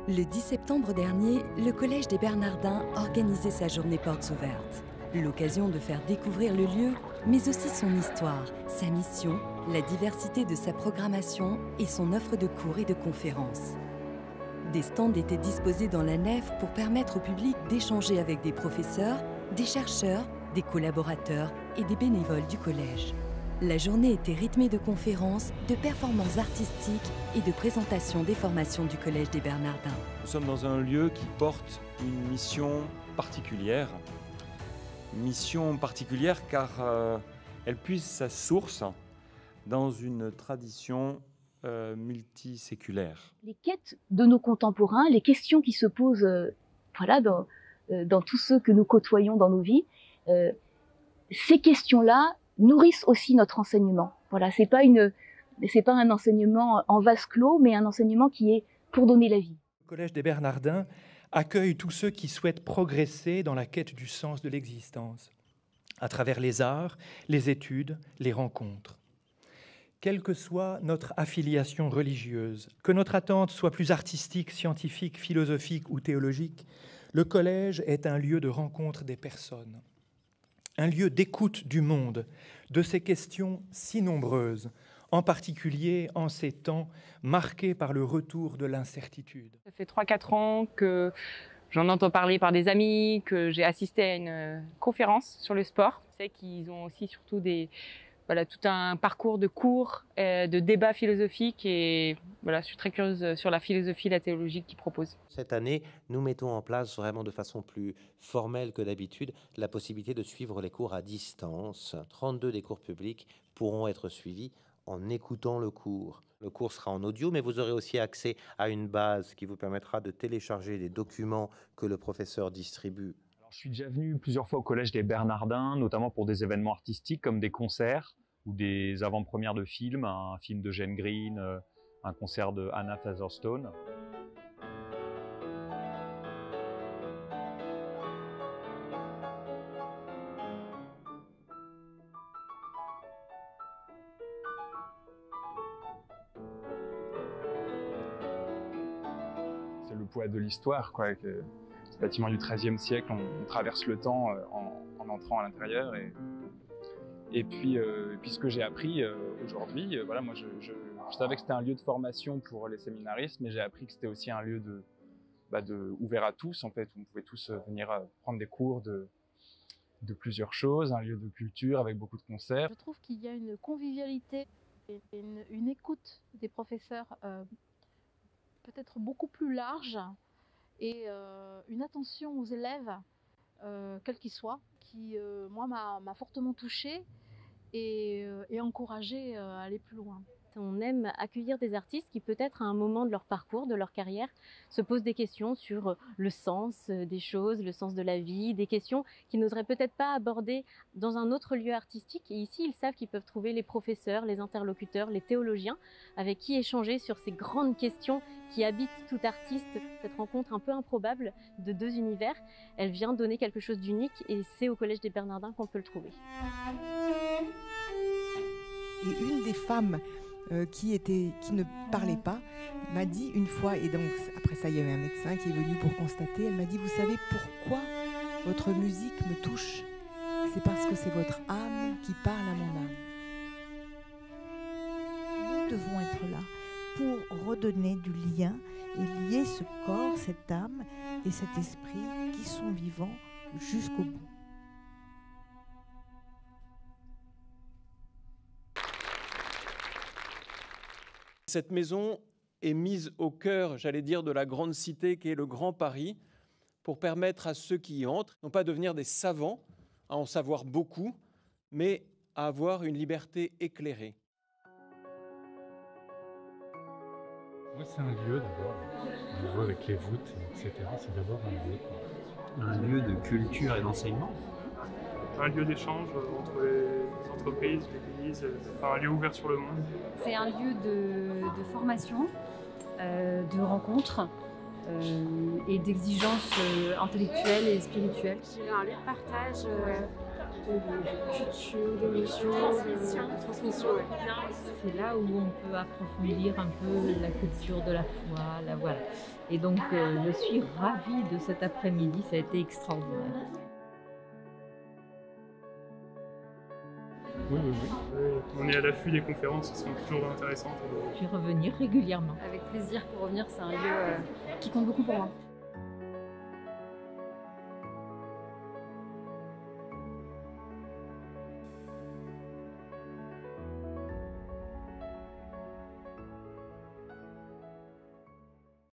Le 10 septembre dernier, le Collège des Bernardins organisait sa journée portes ouvertes. L'occasion de faire découvrir le lieu, mais aussi son histoire, sa mission, la diversité de sa programmation et son offre de cours et de conférences. Des stands étaient disposés dans la nef pour permettre au public d'échanger avec des professeurs, des chercheurs, des collaborateurs et des bénévoles du collège. La journée était rythmée de conférences, de performances artistiques et de présentations des formations du Collège des Bernardins. Nous sommes dans un lieu qui porte une mission particulière. Mission particulière car elle puise sa source dans une tradition multiséculaire. Les quêtes de nos contemporains, les questions qui se posent dans tous ceux que nous côtoyons dans nos vies, ces questions-là nourrissent aussi notre enseignement. Voilà, c'est pas un enseignement en vase clos, mais un enseignement qui est pour donner la vie. Le Collège des Bernardins accueille tous ceux qui souhaitent progresser dans la quête du sens de l'existence, à travers les arts, les études, les rencontres. Quelle que soit notre affiliation religieuse, que notre attente soit plus artistique, scientifique, philosophique ou théologique, le collège est un lieu de rencontre des personnes, un lieu d'écoute du monde, de ces questions si nombreuses, en particulier en ces temps marqués par le retour de l'incertitude. Ça fait 3-4 ans que j'en entends parler par des amis, que j'ai assisté à une conférence sur le sport. Je sais qu'ils ont aussi surtout tout un parcours de cours, de débats philosophiques et voilà, je suis très curieuse sur la philosophie, la théologie qu'ils proposent. Cette année, nous mettons en place vraiment de façon plus formelle que d'habitude la possibilité de suivre les cours à distance. 32 des cours publics pourront être suivis en écoutant le cours. Le cours sera en audio, mais vous aurez aussi accès à une base qui vous permettra de télécharger les documents que le professeur distribue. Je suis déjà venu plusieurs fois au Collège des Bernardins, notamment pour des événements artistiques comme des concerts ou des avant-premières de films, un film de Jane Green, un concert de Anna Featherstone. C'est le poids de l'histoire, quoi. Ce bâtiment du XIIIe siècle, on traverse le temps en entrant à l'intérieur. Et puis ce que j'ai appris aujourd'hui, voilà, moi je savais que c'était un lieu de formation pour les séminaristes, mais j'ai appris que c'était aussi un lieu ouvert à tous, en fait, où on pouvait tous venir prendre des cours de plusieurs choses, un lieu de culture avec beaucoup de concerts. Je trouve qu'il y a une convivialité et une écoute des professeurs peut-être beaucoup plus large et une attention aux élèves, quels qu'ils soient, qui moi m'a fortement touchée et encouragée à aller plus loin. On aime accueillir des artistes qui peut-être à un moment de leur parcours, de leur carrière, se posent des questions sur le sens des choses, le sens de la vie, des questions qu'ils n'oseraient peut-être pas aborder dans un autre lieu artistique. Et ici, ils savent qu'ils peuvent trouver les professeurs, les interlocuteurs, les théologiens, avec qui échanger sur ces grandes questions qui habitent tout artiste. Cette rencontre un peu improbable de deux univers, elle vient donner quelque chose d'unique et c'est au Collège des Bernardins qu'on peut le trouver. Et une des femmes qui ne parlait pas, m'a dit une fois, et donc après ça il y avait un médecin qui est venu pour constater, elle m'a dit: vous savez pourquoi votre musique me touche? C'est parce que c'est votre âme qui parle à mon âme. Nous devons être là pour redonner du lien et lier ce corps, cette âme et cet esprit qui sont vivants jusqu'au bout. Cette maison est mise au cœur, j'allais dire, de la grande cité qu'est le Grand Paris, pour permettre à ceux qui y entrent, non pas devenir des savants, à en savoir beaucoup, mais à avoir une liberté éclairée. Moi, c'est un lieu d'abord. On le voit avec les voûtes, etc. C'est d'abord un lieu. Un lieu de culture et d'enseignement. Un lieu d'échange entre les entreprises, l'Église, un lieu ouvert sur le monde. C'est un lieu de formation, de rencontres et d'exigences intellectuelles et spirituelles. C'est un lieu de partage de culture, d'émotion, de transmission. C'est là où on peut approfondir un peu la culture de la foi, voilà. Et donc je suis ravie de cet après-midi, ça a été extraordinaire. Oui. On est à l'affût des conférences qui sont toujours intéressantes. Je vais revenir régulièrement. Avec plaisir pour revenir, c'est un lieu qui compte beaucoup pour moi.